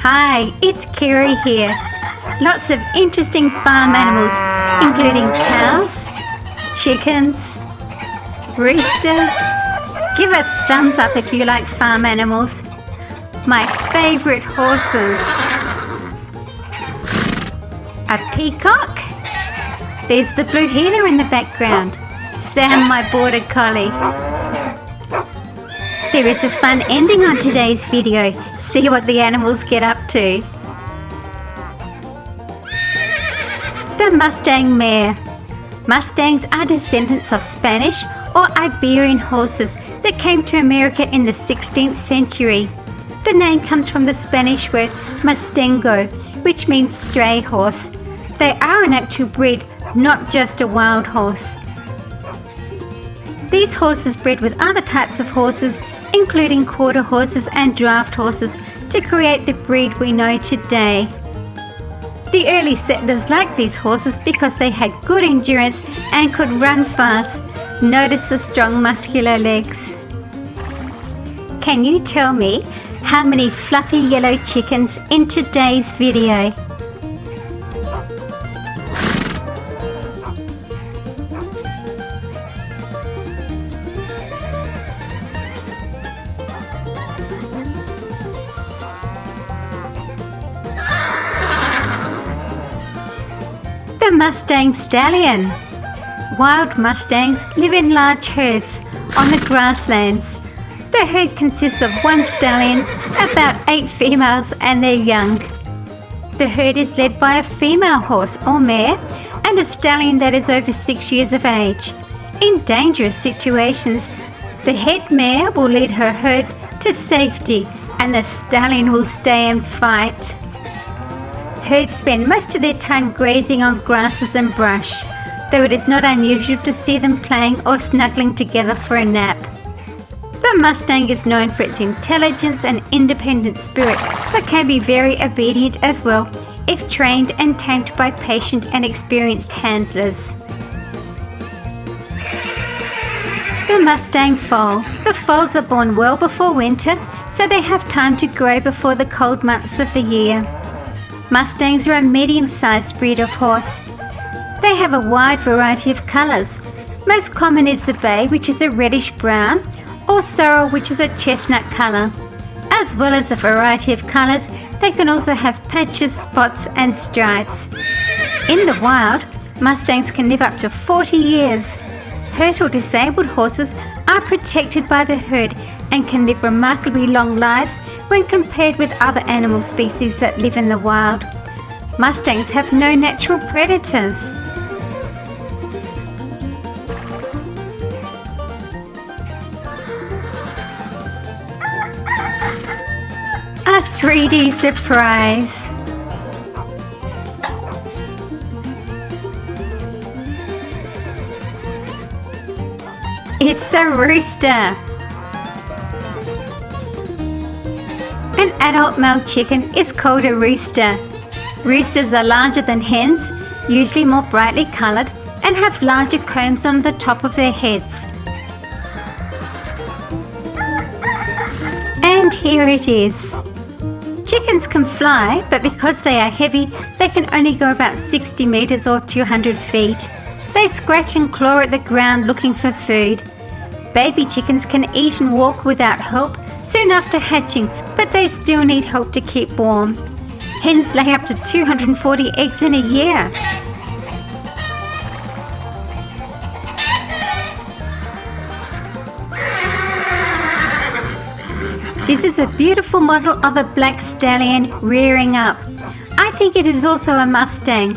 Hi, it's Kiri here. Lots of interesting farm animals, including cows, chickens, roosters. Give a thumbs up if you like farm animals. My favourite horses. A peacock. There's the blue heeler in the background. Sam, my border collie. There is a fun ending on today's video. See what the animals get up to. The Mustang mare. Mustangs are descendants of Spanish or Iberian horses that came to America in the 16th century. The name comes from the Spanish word mustango, which means stray horse. They are an actual breed, not just a wild horse. These horses bred with other types of horses, including quarter horses and draft horses, to create the breed we know today. The early settlers liked these horses because they had good endurance and could run fast. Notice the strong muscular legs. Can you tell me how many fluffy yellow chickens in today's video? The Mustang Stallion. Wild Mustangs live in large herds on the grasslands. The herd consists of one stallion, about 8 females and their young. The herd is led by a female horse or mare and a stallion that is over 6 years of age. In dangerous situations, the head mare will lead her herd to safety and the stallion will stay and fight. Herds spend most of their time grazing on grasses and brush, though it is not unusual to see them playing or snuggling together for a nap. The Mustang is known for its intelligence and independent spirit, but can be very obedient as well if trained and tamed by patient and experienced handlers. The Mustang foal. The foals are born well before winter, so they have time to grow before the cold months of the year. Mustangs are a medium-sized breed of horse. They have a wide variety of colours. Most common is the bay, which is a reddish-brown, or sorrel, which is a chestnut colour. As well as a variety of colours, they can also have patches, spots and stripes. In the wild, Mustangs can live up to 40 years. Hurt or disabled horses are protected by the herd and can live remarkably long lives when compared with other animal species that live in the wild. Mustangs have no natural predators. A 3D surprise. It's a rooster. An adult male chicken is called a rooster. Roosters are larger than hens, usually more brightly coloured, and have larger combs on the top of their heads. And here it is. Chickens can fly, but because they are heavy, they can only go about 60 metres or 200 feet. They scratch and claw at the ground looking for food. Baby chickens can eat and walk without help soon after hatching, but they still need help to keep warm. Hens lay up to 240 eggs in a year. This is a beautiful model of a black stallion rearing up. I think it is also a Mustang.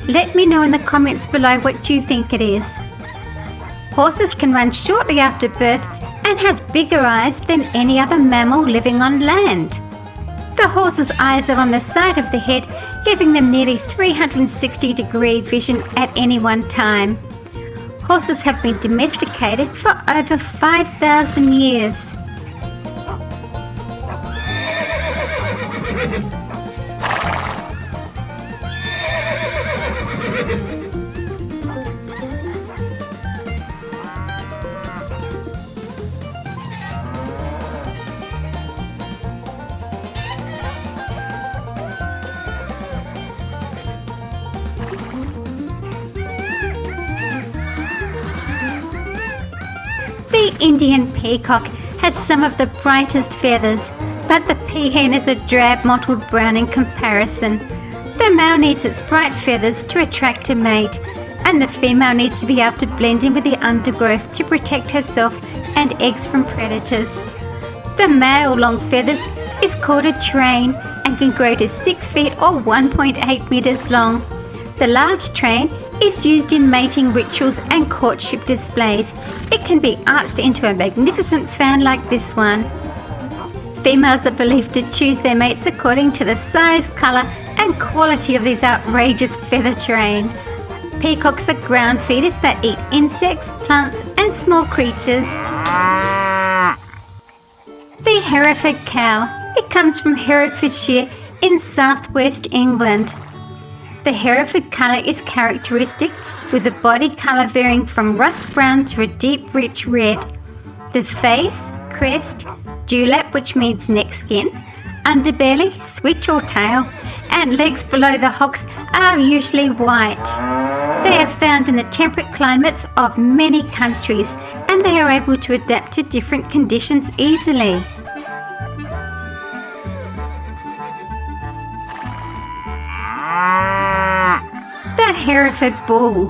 Let me know in the comments below what you think it is. Horses can run shortly after birth and have bigger eyes than any other mammal living on land. The horse's eyes are on the side of the head, giving them nearly 360-degree vision at any one time. Horses have been domesticated for over 5,000 years. Indian peacock has some of the brightest feathers, but the peahen is a drab mottled brown in comparison. The male needs its bright feathers to attract a mate, and the female needs to be able to blend in with the undergrowth to protect herself and eggs from predators. The male long feathers is called a train and can grow to 6 feet or 1.8 meters long. The large train is used in mating rituals and courtship displays. It can be arched into a magnificent fan like this one. Females are believed to choose their mates according to the size, colour and quality of these outrageous feather trains. Peacocks are ground feeders that eat insects, plants and small creatures. The Hereford cow. It comes from Herefordshire in southwest England. The Hereford colour is characteristic, with the body colour varying from rust brown to a deep rich red. The face, crest, dewlap, which means neck skin, underbelly, switch or tail, and legs below the hocks are usually white. They are found in the temperate climates of many countries, and they are able to adapt to different conditions easily. The Hereford bull.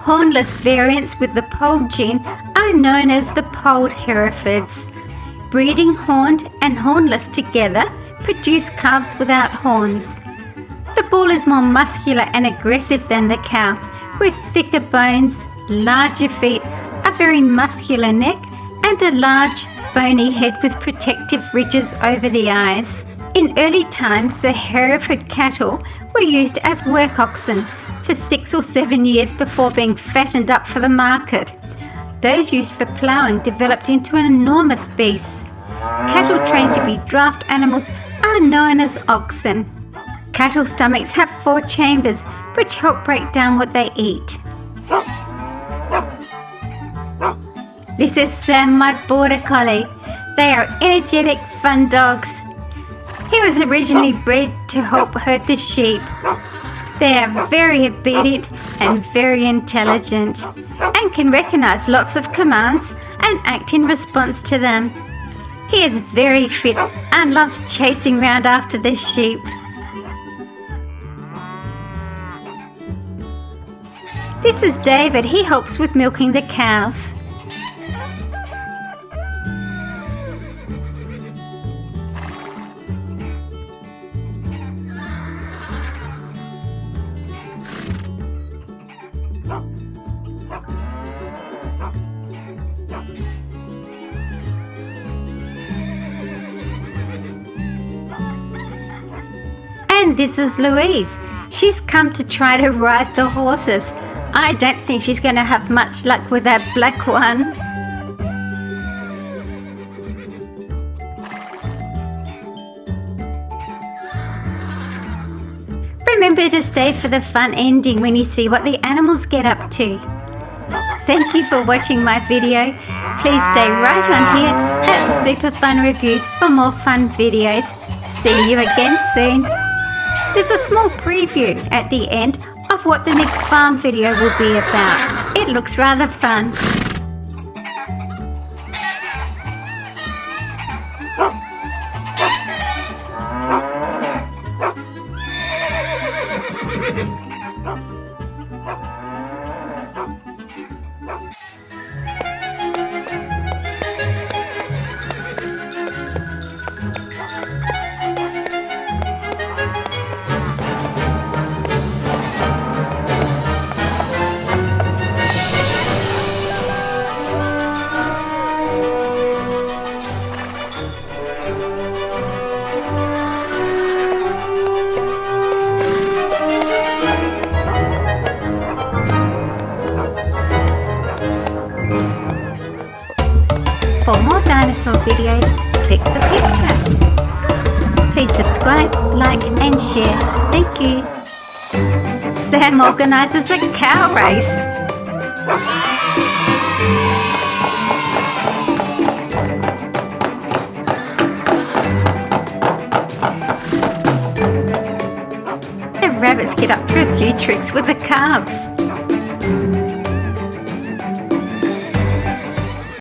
Hornless variants with the polled gene are known as the polled Herefords. Breeding horned and hornless together produce calves without horns. The bull is more muscular and aggressive than the cow, with thicker bones, larger feet, a very muscular neck, and a large, bony head with protective ridges over the eyes. In early times, the Hereford cattle were used as work oxen for 6 or 7 years before being fattened up for the market. Those used for ploughing developed into an enormous beast. Cattle trained to be draft animals are known as oxen. Cattle stomachs have 4 chambers which help break down what they eat. This is Sam, my border collie. They are energetic, fun dogs. He was originally bred to help herd the sheep. They are very obedient and very intelligent, and can recognize lots of commands and act in response to them. He is very fit and loves chasing round after the sheep. This is David. He helps with milking the cows. And this is Louise. She's come to try to ride the horses. I don't think she's going to have much luck with that black one. Remember to stay for the fun ending when you see what the animals get up to. Thank you for watching my video. Please stay right on here at Super Fun Reviews for more fun videos. See you again soon. There's a small preview at the end of what the next farm video will be about. It looks rather fun. For more dinosaur videos, click the picture. Please subscribe, like and share. Thank you. Sam organises a cow race. The rabbits get up to a few tricks with the calves.